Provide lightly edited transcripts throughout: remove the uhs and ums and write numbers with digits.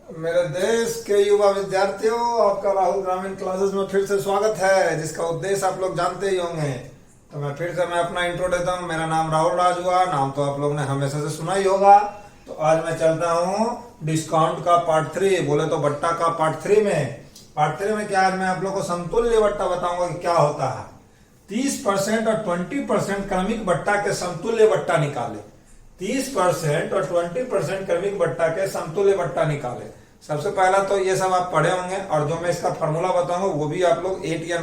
मेरे देश के युवा विद्यार्थियों, आपका राहुल ग्रामीण क्लासेस में फिर से स्वागत है, जिसका उद्देश्य आप लोग जानते ही होंगे। तो मैं अपना इंट्रो देता हूँ। मेरा नाम राहुल राज हुआ, नाम तो आप लोग ने हमेशा से सुना ही होगा। तो आज मैं चलता हूँ डिस्काउंट का पार्ट 3, बोले तो बट्टा का पार्ट 3 में। पार्ट 3 में क्या, आज मैं आप लोग को समतुल्य बट्टा बताऊंगा कि क्या होता है। 30% और 20% क्रमिक बट्टा के समतुल्य बट्टा निकाले। 30% और 20% क्रमिक बट्टा के समतुल्य बट्टा निकाले। सबसे पहला तो ये सब आप पढ़े होंगे, और जो मैं इसका फॉर्मूला बताऊंगा वो भी आप लोग 8 या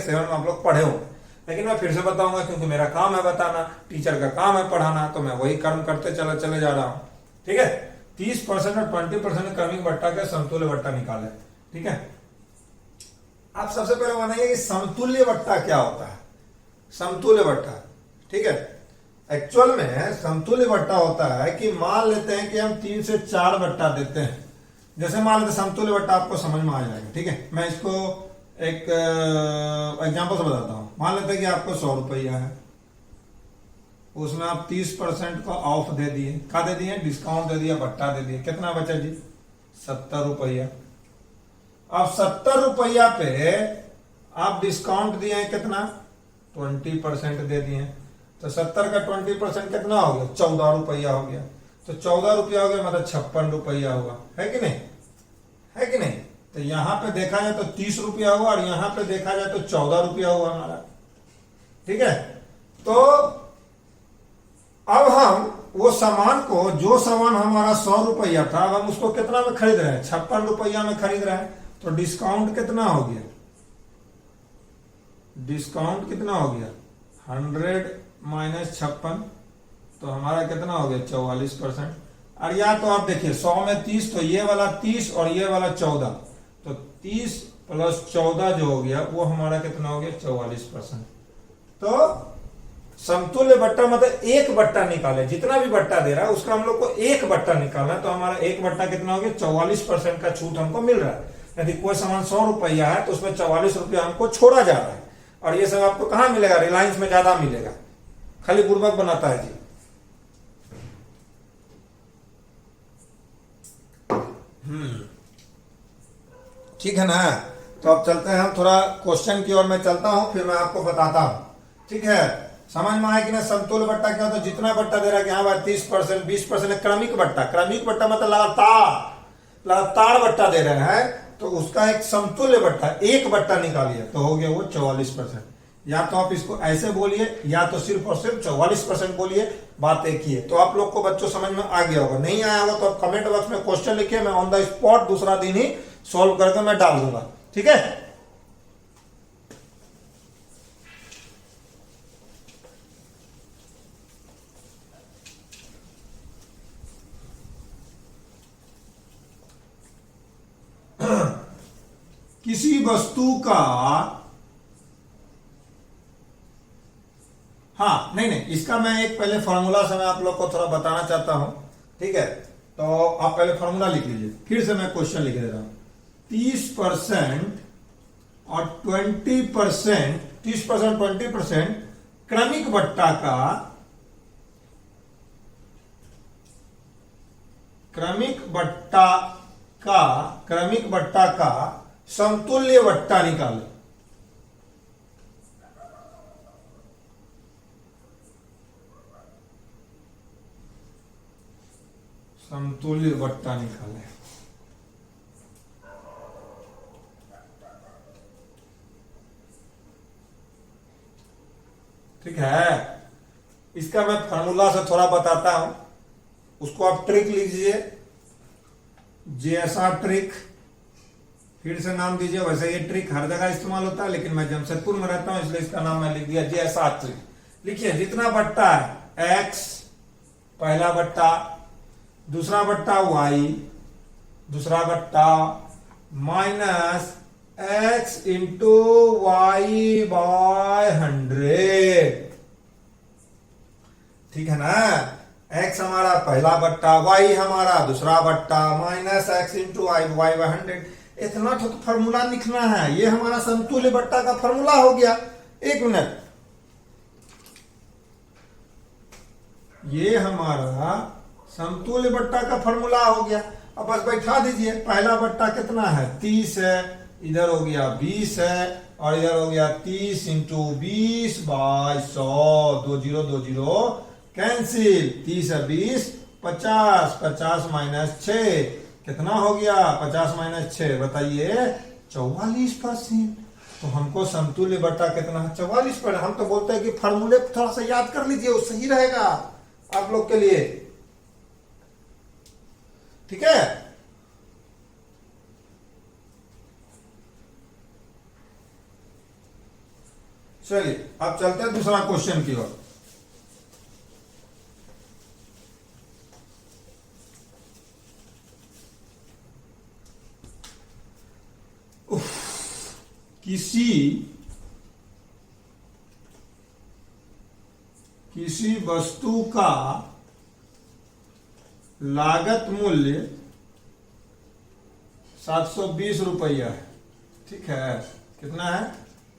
7 में आप लोग पढ़े होंगे। लेकिन मैं फिर से बताऊंगा क्योंकि मेरा काम है बताना, टीचर का काम है पढ़ाना, तो मैं वही कर्म करते चले जा रहा हूँ। ठीक है, 30% और 20% क्रमिक बट्टा के समतुल्य बट्टा निकाले। ठीक है, आप सबसे पहले बताइए कि समतुल्य बट्टा क्या होता है। समतुल्य बट्टा, ठीक है, एक्चुअल में समतुल्य बट्टा होता है कि मान लेते हैं कि हम 3 से 4 बट्टा देते हैं। जैसे मान लेते समतुल्य बट्टा आपको समझ में आ जाएगा। ठीक है, मैं इसको एक एग्जांपल से बताता हूं। मान लेते हैं कि आपको 100 रुपया है, उसमें आप 30% को ऑफ दे दिए। क्या दे दिए? डिस्काउंट दे दिया, बट्टा दे दिए। कितना बचा जी? 70 रुपया। अब 70 रुपया पे आप डिस्काउंट दिए कितना? 20% दे दिए। तो 70 का 20% कितना हो गया? 14 रुपया हो गया। तो 14 रुपया हो गया, मतलब 56 रुपया हुआ, है कि नहीं? है कि नहीं? तो यहां पे देखा जाए तो 30 रुपया हुआ, और यहां पे देखा जाए तो 14 रुपया हुआ हमारा। ठीक है, तो अब हम वो सामान को, जो सामान हमारा 100 रुपया था, अब हम उसको कितना में खरीद रहे हैं? 56 रुपया में खरीद रहे हैं। तो डिस्काउंट कितना हो गया? डिस्काउंट कितना हो गया? 100 माइनस 56, तो हमारा कितना हो गया? 44%। और या तो आप देखिए 100 में 30, तो ये वाला 30 और ये वाला 14, तो 30 प्लस 14 जो हो गया वो हमारा कितना हो गया? 44%। तो समतुल्य बट्टा मतलब एक बट्टा निकाले, जितना भी बट्टा दे रहा है उसका हम लोग को एक बट्टा निकालना है। तो हमारा एक बट्टा कितना हो गया? 44% का छूट हमको मिल रहा है। यदि कोई सामान 100 रुपया है तो उसमें 44 रुपया हमको छोड़ा जा रहा है। और ये सब आपको कहां मिलेगा? रिलायंस में ज्यादा मिलेगा। खाली बुर्बक बनाता है जी। ठीक है ना? तो अब चलते हैं, हम थोड़ा क्वेश्चन की ओर मैं चलता हूं, फिर मैं आपको बताता हूं। ठीक है, समझ में आया कि ना? समतुल्य बट्टा क्या होता है? जितना बट्टा दे रहा है कि हाँ भाई 30%, 20% क्रमिक बट्टा। क्रमिक बट्टा मतलब लगातार बट्टा दे रहे हैं, तो उसका एक समतुल्य बट्टा, एक बट्टा निकालिए तो हो गया वो 44%। या तो आप इसको ऐसे बोलिए, या तो सिर्फ और सिर्फ 44% बोलिए, बात एक ही है। तो आप लोग को बच्चों समझ में आ गया होगा। नहीं आया होगा तो आप कमेंट बॉक्स में क्वेश्चन लिखिए, मैं ऑन द स्पॉट दूसरा दिन ही सॉल्व करके मैं डाल दूंगा। ठीक है, किसी वस्तु का, हाँ नहीं, इसका मैं एक पहले फॉर्मूला से मैं आप लोग को थोड़ा बताना चाहता हूं। ठीक है, तो आप पहले फॉर्मूला लिख लीजिए, फिर से मैं क्वेश्चन लिख दे रहा हूं। 30% और 20%, 30% 20% क्रमिक बट्टा का, क्रमिक बट्टा का समतुल्य बट्टा निकाले। समतुल्य बट्टा निकाले। ठीक है, इसका मैं फॉर्मूला से थोड़ा बताता हूं, उसको आप ट्रिक लीजिए, जैसा ट्रिक, फिर से नाम दीजिए। वैसे ये ट्रिक हर जगह इस्तेमाल होता है, लेकिन मैं जमशेदपुर में रहता हूं इसलिए इसका नाम मैं लिख दिया जैसा ट्रिक। लिखिए, जितना बट्टा है x पहला बट्टा, दूसरा बट्टा y, दूसरा बट्टा minus x into y by 100। ठीक है ना? x हमारा पहला बट्टा, y हमारा दूसरा बट्टा, minus x into y by 100। इतना तो फॉर्मूला लिखना है। ये हमारा समतुल्य बट्टा का फॉर्मूला हो गया। एक मिनट, ये हमारा समतुल्य बट्टा का फॉर्मूला हो गया। अब बस बैठा दीजिए, पहला बट्टा कितना है 30 है, इधर हो गया 20 है, और इधर हो गया 30 इंटू 20/100, 20 कैंसिल, 30 है 20, 50, 50 माइनस 6 कितना हो गया, 50 माइनस 6 बताइए 44%। तो हमको समतुल्य बट्टा कितना है 44%। हम तो बोलते हैं कि फार्मूले थोड़ा सा याद कर लीजिए, वो सही रहेगा आप लोग के लिए, ठीक है। चलिए अब चलते हैं दूसरा क्वेश्चन की ओर। किसी वस्तु का लागत मूल्य 720 रुपया है, ठीक है। कितना है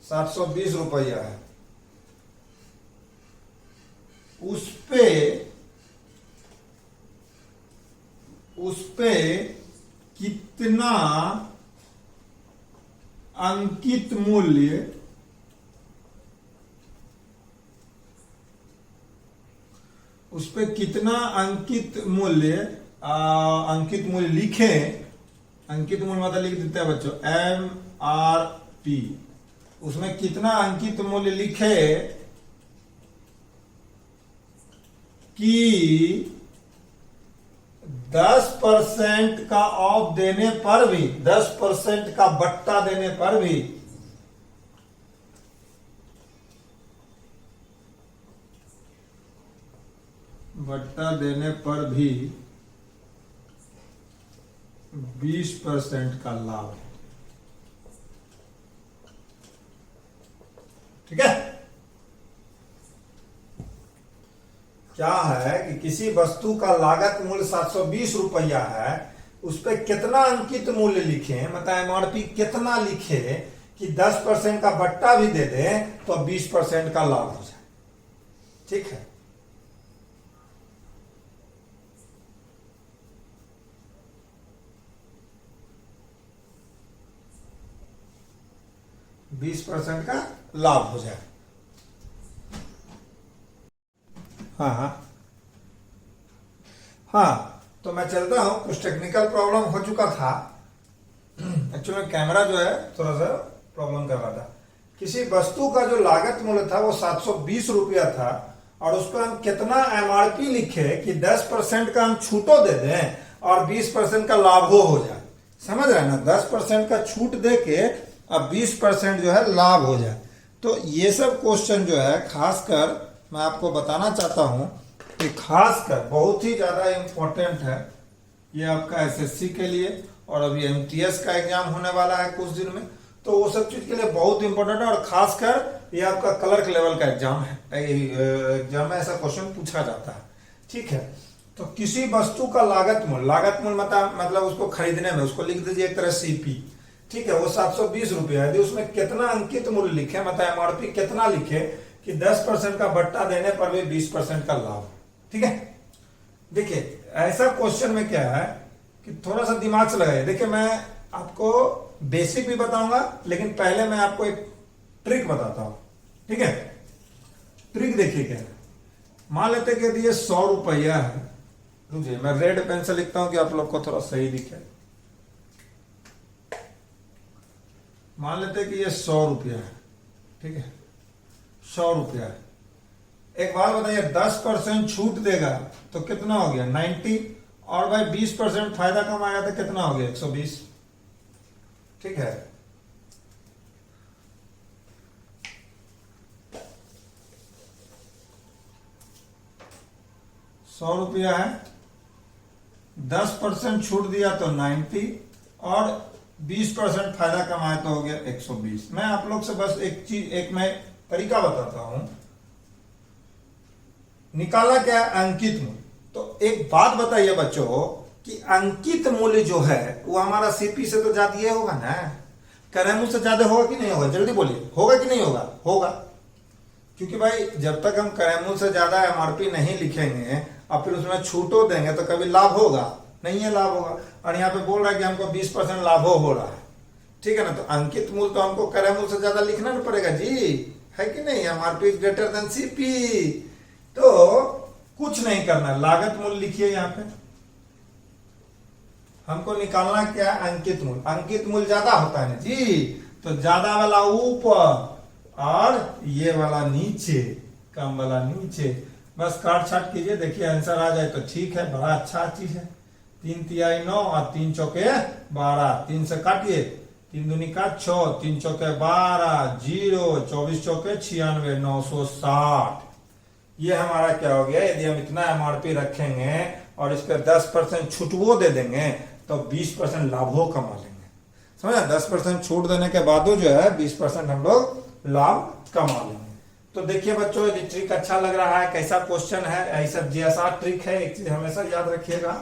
720 रुपया है। उस पे कितना अंकित मूल्य लिखे, अंकित मूल्य मतलब लिख देते हैं बच्चों MRP, उसमें कितना अंकित मूल्य लिखे कि 10% का ऑफ देने पर भी, 10% का बट्टा देने पर भी बट्टा देने पर भी 20% का लाभ, ठीक है। क्या है कि किसी वस्तु का लागत मूल्य 720 रुपया है, उस पर कितना अंकित मूल्य लिखे, मतलब MRP कितना लिखे कि 10% का बट्टा भी दे दे तो 20% का लाभ हो जाए, ठीक है। बीस % का लाभ हो जाए। हाँ, तो मैं चलता हूं, कुछ टेक्निकल प्रॉब्लम हो चुका था। एक्चुअली कैमरा जो है थोड़ा सा प्रॉब्लम कर रहा था। किसी वस्तु का जो लागत मूल्य था वो 720 रुपया था, और उस पर हम कितना MRP लिखे कि 10% का हम छूटो दे दें और 20% का लाभो हो जाए, समझ रहे हैं ना। 10% का छूट दे के अब 20% जो है लाभ हो जाए। तो ये सब क्वेश्चन जो है खासकर मैं आपको बताना चाहता हूं कि खासकर बहुत ही ज्यादा इम्पोर्टेंट है ये आपका SSC के लिए, और अभी MTS का एग्जाम होने वाला है कुछ दिन में, तो वो सब चीज के लिए बहुत इंपॉर्टेंट है। और खासकर ये आपका क्लर्क लेवल का एग्जाम है, एग्जाम में ऐसा क्वेश्चन पूछा जाता है, ठीक है। तो किसी वस्तु का लागत मूल्य मतलब उसको खरीदने में, उसको लिख दीजिए एक तरह CP, ठीक है। वो 720 रुपया है, उसमें कितना अंकित मूल्य लिखे, मतलब MRP कितना लिखे कि 10% का बट्टा देने पर भी 20% का लाभ, ठीक है। देखिए ऐसा क्वेश्चन में क्या है कि थोड़ा सा दिमाग से लगाइए। देखिए मैं आपको बेसिक भी बताऊंगा, लेकिन पहले मैं आपको एक ट्रिक बताता हूं, ठीक है। ट्रिक देखिए क्या है। मान लेते कि यदि ये 100 रुपया है, रुकिए मैं रेड पेन से लिखता हूं कि आप लोग को थोड़ा सही दिखे। मान लेते कि ये 100 रुपया है, ठीक है, 100 रुपया है। एक बात बताइए, 10% छूट देगा तो कितना हो गया 90, और भाई 20% फायदा कमाया तो कितना हो गया 120, ठीक है। ₹100 है, 10% छूट दिया तो 90, और 20% फायदा कमाया तो हो गया 120। मैं आप लोग से बस एक मैं तरीका बताता हूं, निकाला क्या अंकित मूल्य। तो एक बात बताइए बच्चों कि अंकित मूल्य जो है वो हमारा CP से तो ज्यादा ये होगा ना, करैमूल से ज्यादा होगा कि नहीं होगा, जल्दी बोलिए, होगा कि नहीं होगा? होगा, क्योंकि भाई जब तक हम करैमूल से ज्यादा MRP नहीं लिखेंगे और फिर उसमें छूटो देंगे तो कभी लाभ होगा? नहीं है लाभ होगा। और यहाँ पे बोल रहा है कि हमको 20% लाभ हो रहा है, ठीक है ना। तो अंकित मूल्य तो हमको क्रय मूल्य से ज्यादा लिखना ना पड़ेगा जी, है कि नहीं। MRP is greater than CP. तो कुछ नहीं करना, लागत मूल्य लिखिए यहाँ पे। हमको निकालना क्या है, अंकित मूल्य। अंकित मूल्य ज्यादा होता है ना जी, तो ज्यादा वाला ऊपर और ये वाला नीचे, कम वाला नीचे। बस काट छाट कीजिए, देखिए आंसर आ जाए तो ठीक है, बड़ा अच्छा चीज है। 3 तिहाई 9 और 3 चौके 12, 3 से काटिए, 3 दूनी का 6, 3 चौके 12, 0, 24 चौके 96, 960। ये हमारा क्या हो गया। यदि हम इतना एमआरपी रखेंगे और इस पर 10% छूटवो दे देंगे तो 20% लाभो कमा लेंगे, समझा। 10% छूट देने के बाद जो है 20% हम लोग लाभ कमा लेंगे। तो देखिए बच्चों, ये ट्रिक अच्छा लग रहा है, कैसा क्वेश्चन है, ऐसा JSR ट्रिक है। एक चीज हमेशा याद रखिएगा,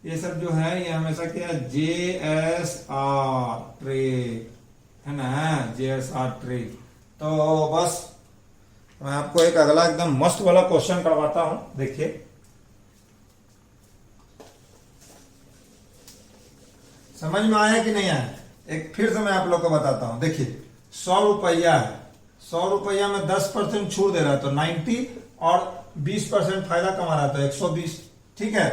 ये सब जो है ये हमेशा क्या है, JSR ट्रिक है ना, JSR ट्रिक। तो बस मैं आपको एक अगला एकदम मस्त वाला क्वेश्चन करवाता हूं, देखिए। समझ में आया कि नहीं आया, एक फिर से मैं आप लोग को बताता हूं। देखिए 100 रुपया है, 100 रुपया में 10% छूट दे रहा है तो 90, और 20% फायदा कमा रहा है तो 120, ठीक है।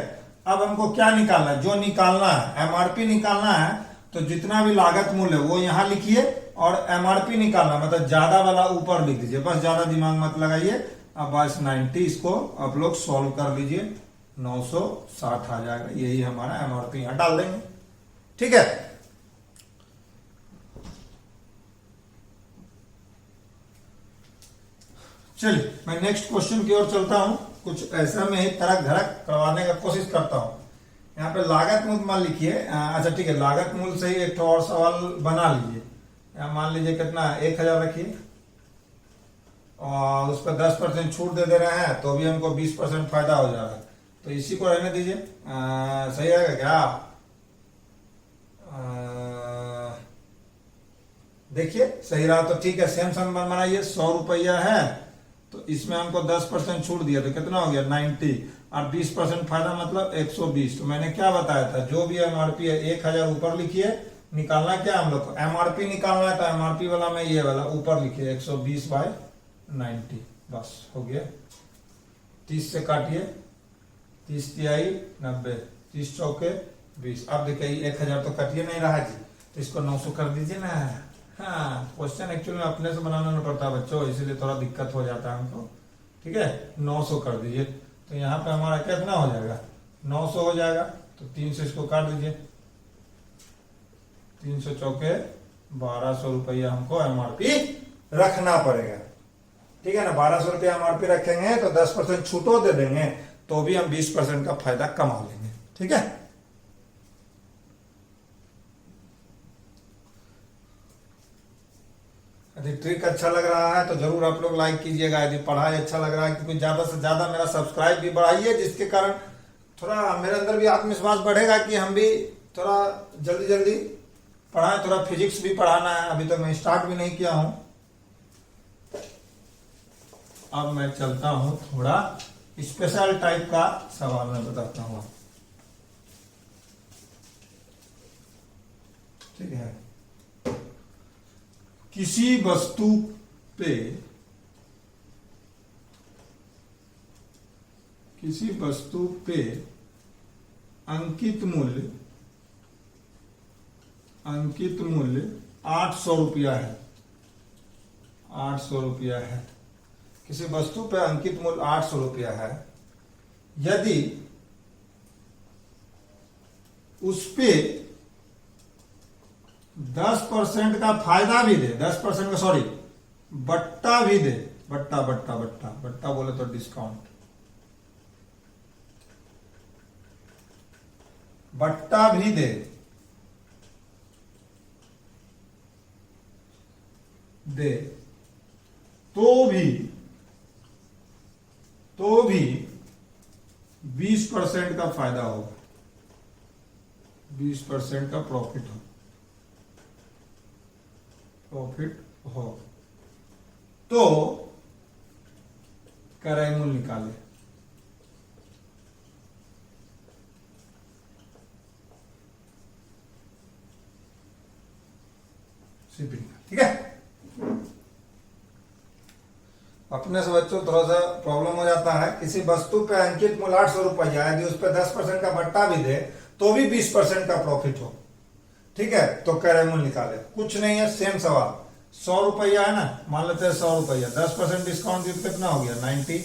अब हमको क्या निकालना है, जो निकालना है एमआरपी निकालना है, तो जितना भी लागत मूल्य है वो यहाँ लिखिए, और एमआरपी निकालना मतलब ज्यादा वाला ऊपर लिख दीजिए, बस ज्यादा दिमाग मत लगाइए। अब बस 90 इसको आप लोग सॉल्व कर लीजिए, 960 आ जाएगा, यही हमारा एमआरपी यहाँ डाल देंगे, ठीक है। चलिए मैं नेक्स्ट क्वेश्चन की ओर चलता हूं, कुछ ऐसा में ही तरक धरक करवाने का कोशिश करता हूं। यहाँ पे लागत मूल्य मान लिखिए, अच्छा ठीक है, लागत मूल्य से ही एक और सवाल बना लीजिए। यहाँ मान लीजिए कितना, 1000 रखिए, और उस पर 10% छूट दे रहे हैं तो भी हमको 20% फायदा हो जा रहा है, तो इसी को रहने दीजिए। सही रहेगा क्या, देखिए सही रहा तो ठीक है, सेम सम बनाइए। 100 रुपया है तो इसमें हमको 10% छूट दिया तो कितना हो गया 90, और 20% फायदा मतलब 120। तो मैंने क्या बताया था, जो भी एमआरपी है 1000 ऊपर लिखिए, निकालना क्या हम लोग को, एमआरपी निकालना है, तो एमआरपी वाला में ये वाला ऊपर लिखिए 120/90, बस हो गया। 30 से काटिए, 30 तिहाई 90, 30 चौके 20। अब देखिए 1000 तो कटिए नहीं रहा जी, तो इसको 900 कर दीजिए ना। हाँ, क्वेश्चन एक्चुअली में अपने से बनाना नहीं पड़ता बच्चों, इसीलिए थोड़ा दिक्कत हो जाता है हमको, ठीक है। 900 कर दीजिए, तो यहाँ पे हमारा कितना हो जाएगा, 900 हो जाएगा। तो 3 से इसको काट दीजिए, 300 चौके 1200 रुपया हमको एमआरपी रखना पड़ेगा, ठीक है ना। 1200 रुपया एमआरपी रखेंगे तो 10% छूटो दे देंगे तो भी हम 20% का फायदा कमा लेंगे, ठीक है। यदि ट्रिक अच्छा लग रहा है तो जरूर आप लोग लाइक कीजिएगा। यदि पढ़ाई अच्छा लग रहा है, क्योंकि ज्यादा से ज्यादा मेरा सब्सक्राइब भी बढ़ाइए, जिसके कारण थोड़ा मेरे अंदर भी आत्मविश्वास बढ़ेगा कि हम भी थोड़ा जल्दी जल्दी पढ़ाएं। थोड़ा फिजिक्स भी पढ़ाना है, अभी तक मैं स्टार्ट भी नहीं किया हूं। अब मैं चलता हूं थोड़ा स्पेशल टाइप का सवाल मैं बताता हूं, ठीक है। किसी वस्तु पे अंकित मूल्य 800 रुपया है, 800 रुपया है। किसी वस्तु पे अंकित मूल्य 800 रुपया है, यदि उस पे 10% का फायदा भी दे, 10% का सॉरी बट्टा भी दे, बट्टा बोले तो डिस्काउंट, बट्टा भी दे तो भी 20% का फायदा होगा, 20% का प्रॉफिट हो तो क्रय मूल्य निकाले। शिपिंग का, ठीक है। अपने से बच्चों थोड़ा सा प्रॉब्लम हो जाता है, किसी वस्तु पे अंकित मूल्य 800 रुपया, यदि उस पर 10% का बट्टा भी दे तो भी 20% का प्रॉफिट हो, ठीक है। तो क्रय मूल्य निकाले, कुछ नहीं है, सेम सवाल। 100 रुपया है ना, मान लेते हैं 100 रुपया, 10% डिस्काउंट कितना हो गया 90,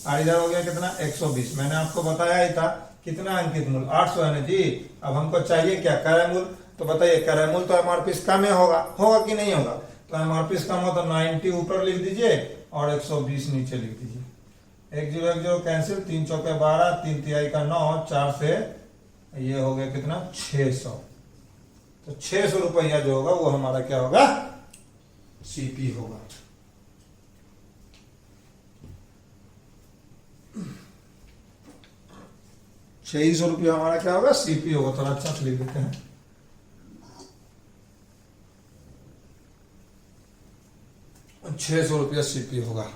और इधर हो गया कितना 120। मैंने आपको बताया ही था कितना अंकित मूल्य 800 है ना जी। अब हमको चाहिए क्या, क्रय मूल्य। तो बताइए क्रय मूल्य तो एमआरपी से कम होगा कि नहीं होगा। तो एमआरपी से कम हो तो 90 ऊपर लिख दीजिए और 120 नीचे लिख दीजिए। 1 0 1 0 कैंसिल, 3 चौके 12, 3 तिहाई का 9, 4 से ये हो गया कितना 600। तो 600 रुपया जो होगा वो हमारा क्या होगा, सीपी होगा। ₹600 हमारा क्या होगा, सीपी होगा। थोड़ा अच्छा से लिख देते हैं। ₹600 सीपी होगा।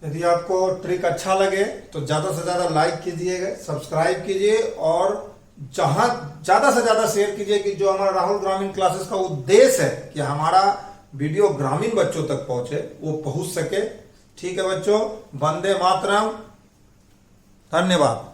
यदि आपको ट्रिक अच्छा लगे तो ज्यादा से ज्यादा लाइक कीजिएगा, सब्सक्राइब कीजिए और जहां ज्यादा से ज्यादा शेयर कीजिए कि जो हमारा राहुल ग्रामीण क्लासेस का उद्देश्य है कि हमारा वीडियो ग्रामीण बच्चों तक पहुंचे, वो पहुंच सके। ठीक है बच्चों, वंदे मातरम, धन्यवाद।